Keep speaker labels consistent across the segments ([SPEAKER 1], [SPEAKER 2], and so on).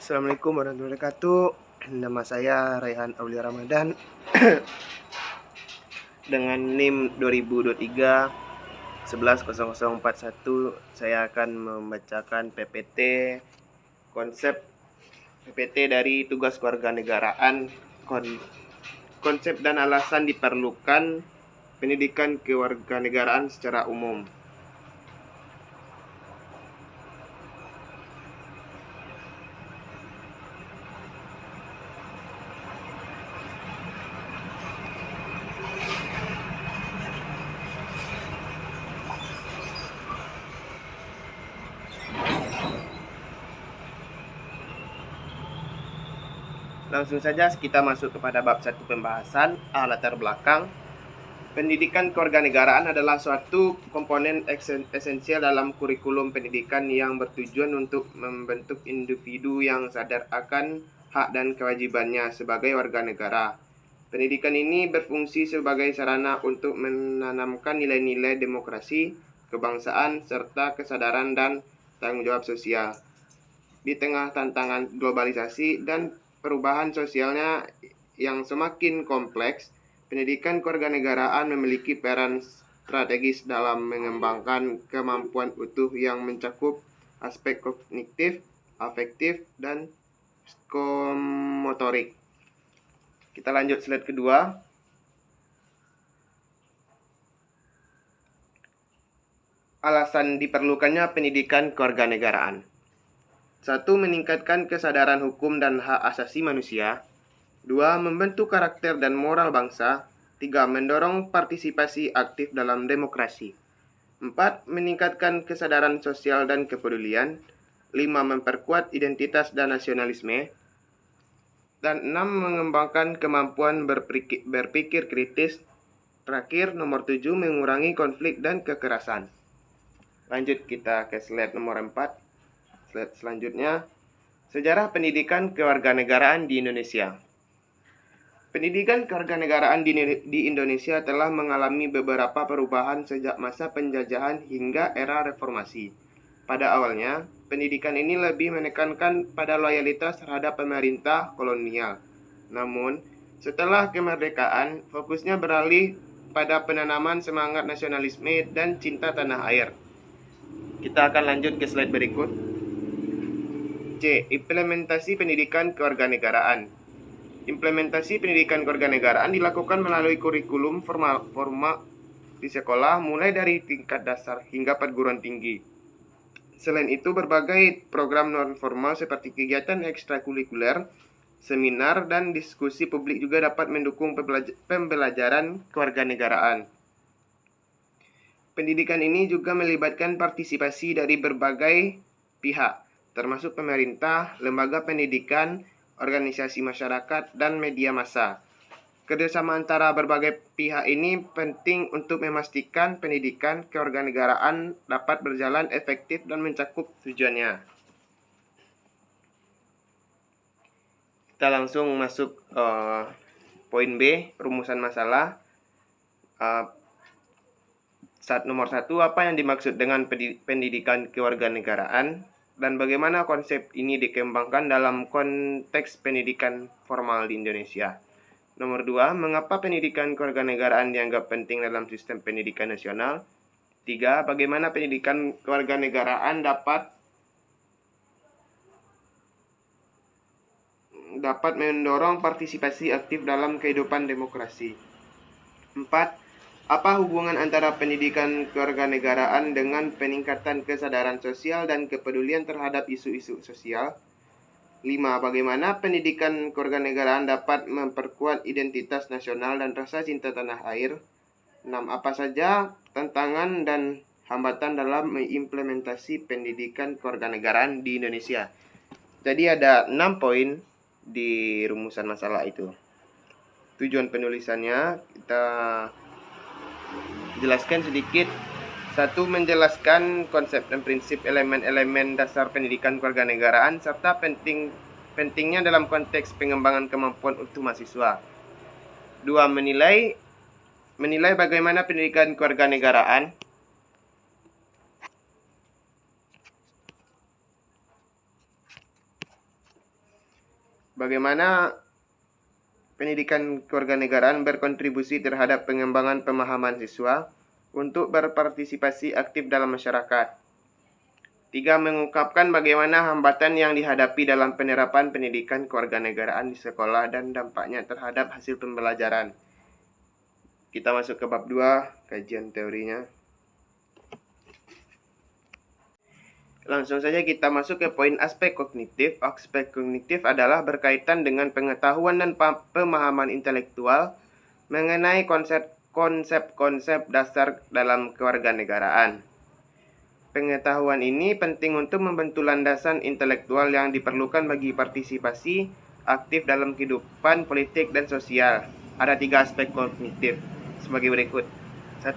[SPEAKER 1] Assalamualaikum warahmatullahi wabarakatuh. Nama saya Raihan Aulia Ramadan dengan NIM 2023 110041. Saya akan membacakan PPT konsep PPT dari tugas kewarganegaraan, konsep dan alasan diperlukan pendidikan kewarganegaraan secara umum. Langsung saja kita masuk kepada bab 1 pembahasan. Latar belakang. Pendidikan kewarganegaraan adalah suatu komponen esensial dalam kurikulum pendidikan yang bertujuan untuk membentuk individu yang sadar akan hak dan kewajibannya sebagai warga negara. Pendidikan ini berfungsi sebagai sarana untuk menanamkan nilai-nilai demokrasi, kebangsaan, serta kesadaran dan tanggung jawab sosial. Di tengah tantangan globalisasi dan perubahan sosialnya yang semakin kompleks, pendidikan kewarganegaraan memiliki peran strategis dalam mengembangkan kemampuan utuh yang mencakup aspek kognitif, afektif, dan psikomotorik. Kita lanjut slide kedua. Alasan diperlukannya pendidikan kewarganegaraan. 1. Meningkatkan kesadaran hukum dan hak asasi manusia. 2. Membentuk karakter dan moral bangsa. 3. Mendorong partisipasi aktif dalam demokrasi. 4. Meningkatkan kesadaran sosial dan kepedulian. 5. Memperkuat identitas dan nasionalisme. Dan 6. Mengembangkan kemampuan berpikir kritis. Terakhir, nomor 7. Mengurangi konflik dan kekerasan. Lanjut kita ke slide nomor 4. Slide selanjutnya. Sejarah pendidikan kewarganegaraan di Indonesia. Pendidikan kewarganegaraan di Indonesia telah mengalami beberapa perubahan sejak masa penjajahan hingga era reformasi. Pada awalnya, pendidikan ini lebih menekankan pada loyalitas terhadap pemerintah kolonial. Namun, setelah kemerdekaan, fokusnya beralih pada penanaman semangat nasionalisme dan cinta tanah air. Kita akan lanjut ke slide berikut. C. Implementasi pendidikan kewarganegaraan. Implementasi pendidikan kewarganegaraan dilakukan melalui kurikulum formal di sekolah mulai dari tingkat dasar hingga perguruan tinggi. Selain itu, berbagai program non-formal seperti kegiatan ekstrakurikuler, seminar, dan diskusi publik juga dapat mendukung pembelajaran kewarganegaraan. Pendidikan ini juga melibatkan partisipasi dari berbagai pihak, termasuk pemerintah, lembaga pendidikan, organisasi masyarakat, dan media massa. Kerjasama antara berbagai pihak ini penting untuk memastikan pendidikan kewarganegaraan dapat berjalan efektif dan mencakup tujuannya. Kita langsung masuk poin B, rumusan masalah. Nomor 1, apa yang dimaksud dengan pendidikan kewarganegaraan? Dan bagaimana konsep ini dikembangkan dalam konteks pendidikan formal di Indonesia. Nomor 2, mengapa pendidikan kewarganegaraan dianggap penting dalam sistem pendidikan nasional. 3, bagaimana pendidikan kewarganegaraan dapat mendorong partisipasi aktif dalam kehidupan demokrasi. 4, apa hubungan antara pendidikan kewarganegaraan dengan peningkatan kesadaran sosial dan kepedulian terhadap isu-isu sosial? 5. Bagaimana pendidikan kewarganegaraan dapat memperkuat identitas nasional dan rasa cinta tanah air? 6. Apa saja tantangan dan hambatan dalam mengimplementasi pendidikan kewarganegaraan di Indonesia? Jadi ada 6 poin di rumusan masalah itu. Tujuan penulisannya kita jelaskan sedikit. 1. Menjelaskan konsep dan prinsip elemen-elemen dasar pendidikan kewarganegaraan serta pentingnya dalam konteks pengembangan kemampuan utuh mahasiswa. 2. Menilai bagaimana pendidikan kewarganegaraan Bagaimana pendidikan kewarganegaraan berkontribusi terhadap pengembangan pemahaman siswa untuk berpartisipasi aktif dalam masyarakat. 3. Mengungkapkan bagaimana hambatan yang dihadapi dalam penerapan pendidikan kewarganegaraan di sekolah dan dampaknya terhadap hasil pembelajaran. Kita masuk ke bab 2, kajian teorinya. Langsung saja kita masuk ke poin aspek kognitif. Aspek kognitif adalah berkaitan dengan pengetahuan dan pemahaman intelektual mengenai konsep-konsep dasar dalam kewarganegaraan. Pengetahuan ini penting untuk membentuk landasan intelektual yang diperlukan bagi partisipasi aktif dalam kehidupan politik dan sosial. Ada 3 aspek kognitif sebagai berikut. 1.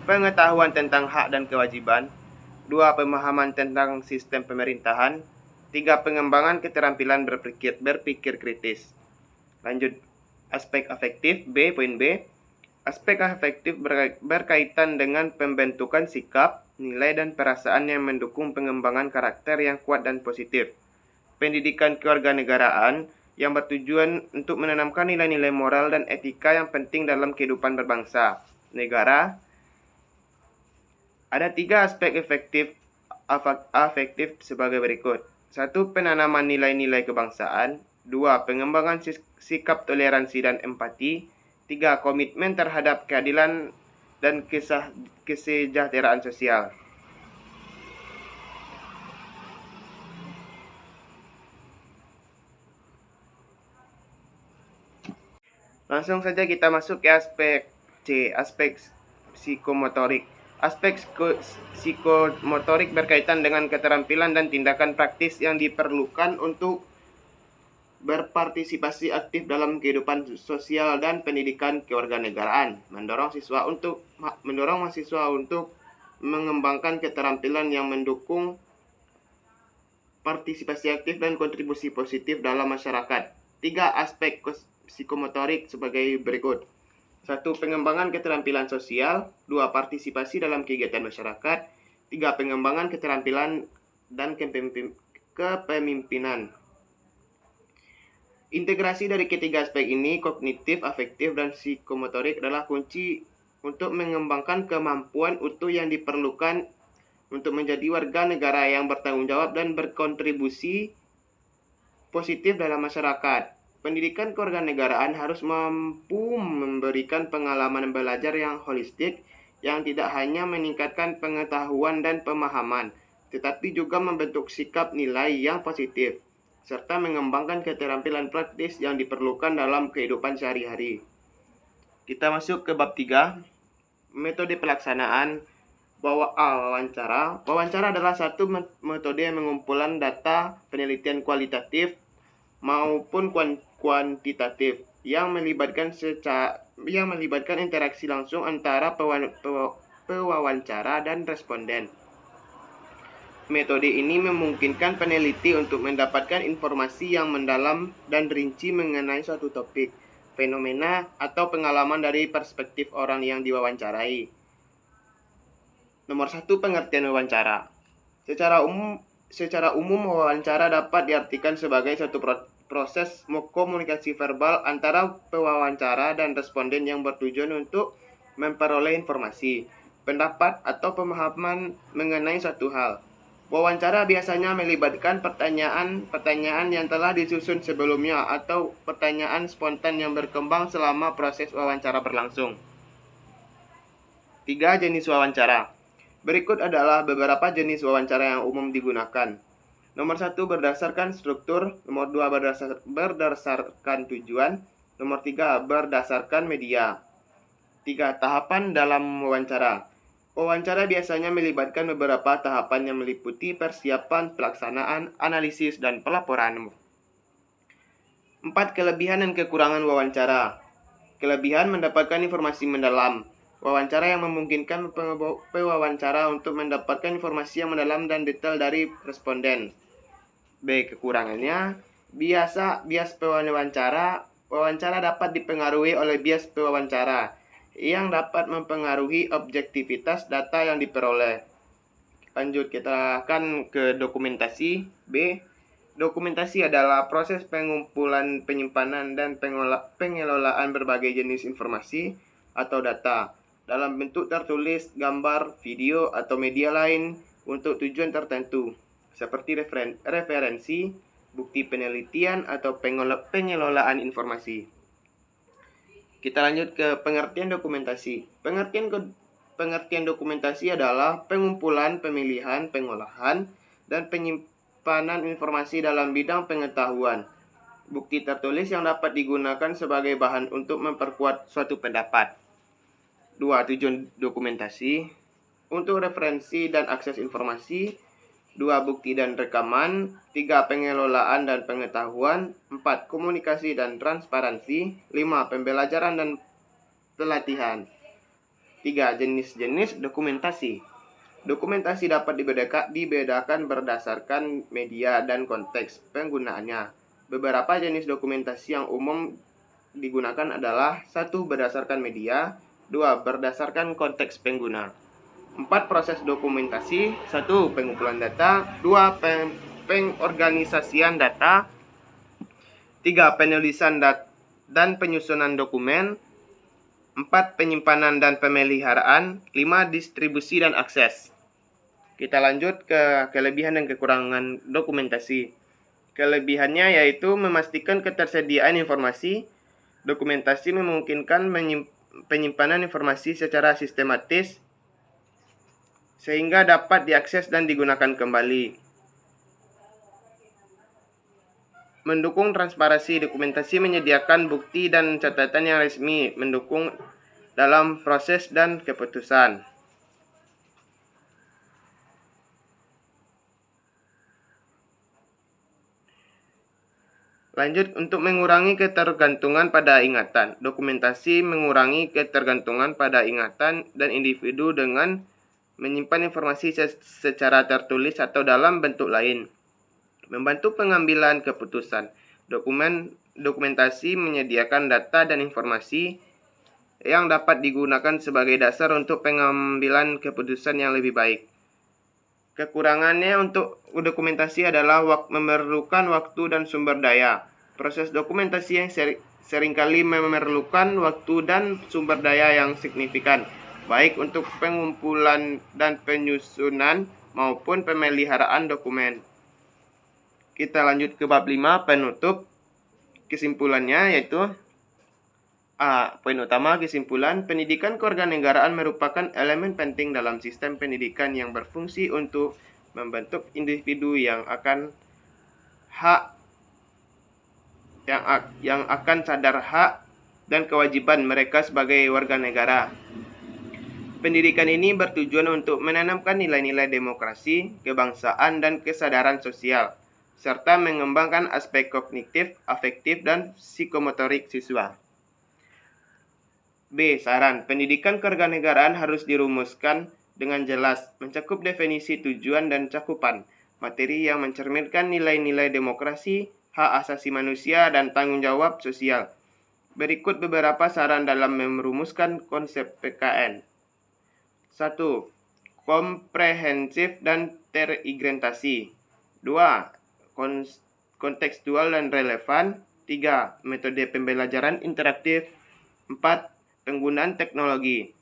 [SPEAKER 1] Pengetahuan tentang hak dan kewajiban. 2. Pemahaman tentang sistem pemerintahan. 3. Pengembangan keterampilan berpikir kritis. Lanjut, aspek afektif, poin B. Aspek afektif berkaitan dengan pembentukan sikap, nilai, dan perasaan yang mendukung pengembangan karakter yang kuat dan positif. Pendidikan kewarganegaraan yang bertujuan untuk menanamkan nilai-nilai moral dan etika yang penting dalam kehidupan berbangsa, negara. Ada 3 aspek afektif sebagai berikut. 1. Penanaman nilai-nilai kebangsaan. 2. Pengembangan sikap toleransi dan empati. 3. Komitmen terhadap keadilan dan kesejahteraan sosial. Langsung saja kita masuk ke aspek C, aspek psikomotorik. Aspek psikomotorik berkaitan dengan keterampilan dan tindakan praktis yang diperlukan untuk berpartisipasi aktif dalam kehidupan sosial dan pendidikan kewarganegaraan, mendorong mahasiswa untuk mengembangkan keterampilan yang mendukung partisipasi aktif dan kontribusi positif dalam masyarakat. 3 aspek psikomotorik sebagai berikut. 1. Pengembangan keterampilan sosial. 2. Partisipasi dalam kegiatan masyarakat. 3. Pengembangan keterampilan dan kepemimpinan. Integrasi dari ketiga aspek ini, kognitif, afektif, dan psikomotorik adalah kunci untuk mengembangkan kemampuan utuh yang diperlukan untuk menjadi warga negara yang bertanggung jawab dan berkontribusi positif dalam masyarakat. Pendidikan kewarganegaraan harus mampu memberikan pengalaman belajar yang holistik, yang tidak hanya meningkatkan pengetahuan dan pemahaman, tetapi juga membentuk sikap nilai yang positif, serta mengembangkan keterampilan praktis yang diperlukan dalam kehidupan sehari-hari. Kita masuk ke bab 3, metode pelaksanaan wawancara. Wawancara adalah satu metode pengumpulan data penelitian kualitatif maupun kuantitatif yang melibatkan interaksi langsung antara pewawancara dan responden. Metode ini memungkinkan peneliti untuk mendapatkan informasi yang mendalam dan rinci mengenai suatu topik, fenomena, atau pengalaman dari perspektif orang yang diwawancarai. Nomor 1, pengertian wawancara. Secara umum, wawancara dapat diartikan sebagai suatu proses komunikasi verbal antara pewawancara dan responden yang bertujuan untuk memperoleh informasi, pendapat, atau pemahaman mengenai suatu hal. Wawancara biasanya melibatkan pertanyaan yang telah disusun sebelumnya atau pertanyaan spontan yang berkembang selama proses wawancara berlangsung. 3. Jenis wawancara. Berikut adalah beberapa jenis wawancara yang umum digunakan. Nomor 1, berdasarkan struktur. Nomor 2, berdasarkan tujuan. Nomor 3, berdasarkan media. 3. Tahapan dalam wawancara. Wawancara biasanya melibatkan beberapa tahapan yang meliputi persiapan, pelaksanaan, analisis, dan pelaporan. 4. Kelebihan dan kekurangan wawancara. Kelebihan, mendapatkan informasi mendalam. Wawancara yang memungkinkan pewawancara untuk mendapatkan informasi yang mendalam dan detail dari responden. B. Kekurangannya, bias pewawancara. Wawancara dapat dipengaruhi oleh bias pewawancara yang dapat mempengaruhi objektivitas data yang diperoleh. Lanjut, kita akan ke dokumentasi. B. Dokumentasi adalah proses pengumpulan, penyimpanan, dan pengelolaan berbagai jenis informasi atau data dalam bentuk tertulis, gambar, video, atau media lain untuk tujuan tertentu, seperti referensi, bukti penelitian, atau pengelolaan informasi. Kita lanjut ke pengertian dokumentasi. Pengertian dokumentasi adalah pengumpulan, pemilihan, pengolahan, dan penyimpanan informasi dalam bidang pengetahuan. Bukti tertulis yang dapat digunakan sebagai bahan untuk memperkuat suatu pendapat. 2. Tujuan dokumentasi. Untuk referensi dan akses informasi. 2. Bukti dan rekaman. 3. Pengelolaan dan pengetahuan. 4. Komunikasi dan transparansi. 5. Pembelajaran dan pelatihan. 3. Jenis-jenis dokumentasi. Dokumentasi dapat dibedakan berdasarkan media dan konteks penggunaannya. Beberapa jenis dokumentasi yang umum digunakan adalah 1. Berdasarkan media. 2. Berdasarkan konteks pengguna. 4. Proses dokumentasi. 1. Pengumpulan data. 2. Pengorganisasian data. 3. Penulisan dan penyusunan dokumen. 4. Penyimpanan dan pemeliharaan. 5. Distribusi dan akses. Kita lanjut ke kelebihan dan kekurangan dokumentasi. Kelebihannya yaitu memastikan ketersediaan informasi. Dokumentasi memungkinkan penyimpanan informasi secara sistematis sehingga dapat diakses dan digunakan kembali. Mendukung transparansi. Dokumentasi menyediakan bukti dan catatan yang resmi, mendukung dalam proses dan keputusan. Lanjut, untuk mengurangi ketergantungan pada ingatan. Dokumentasi mengurangi ketergantungan pada ingatan dan individu dengan menyimpan informasi secara tertulis atau dalam bentuk lain. Membantu pengambilan keputusan. Dokumentasi menyediakan data dan informasi yang dapat digunakan sebagai dasar untuk pengambilan keputusan yang lebih baik. Kekurangannya untuk dokumentasi adalah memerlukan waktu dan sumber daya. Proses dokumentasi yang seringkali memerlukan waktu dan sumber daya yang signifikan, baik untuk pengumpulan dan penyusunan maupun pemeliharaan dokumen. Kita lanjut ke bab 5, penutup. Kesimpulannya yaitu poin utama, kesimpulan, pendidikan kewarganegaraan merupakan elemen penting dalam sistem pendidikan yang berfungsi untuk membentuk individu yang akan sadar hak dan kewajiban mereka sebagai warga negara. Pendidikan ini bertujuan untuk menanamkan nilai-nilai demokrasi, kebangsaan, dan kesadaran sosial, serta mengembangkan aspek kognitif, afektif, dan psikomotorik siswa. B. Saran. Pendidikan kewarganegaraan harus dirumuskan dengan jelas, mencakup definisi tujuan dan cakupan materi yang mencerminkan nilai-nilai demokrasi, hak asasi manusia, dan tanggung jawab sosial. Berikut beberapa saran dalam merumuskan konsep PKN. 1. Komprehensif dan terintegrasi. 2. Kontekstual dan relevan. 3. Metode pembelajaran interaktif. 4. Penggunaan teknologi.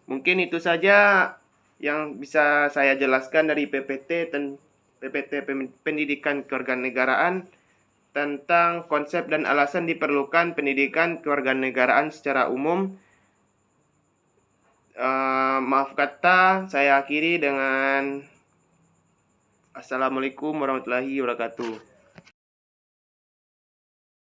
[SPEAKER 1] Mungkin itu saja yang bisa saya jelaskan dari PPT Pendidikan Kewarganegaraan tentang konsep dan alasan diperlukan pendidikan kewarganegaraan secara umum. Maaf kata, saya akhiri dengan Assalamualaikum warahmatullahi wabarakatuh.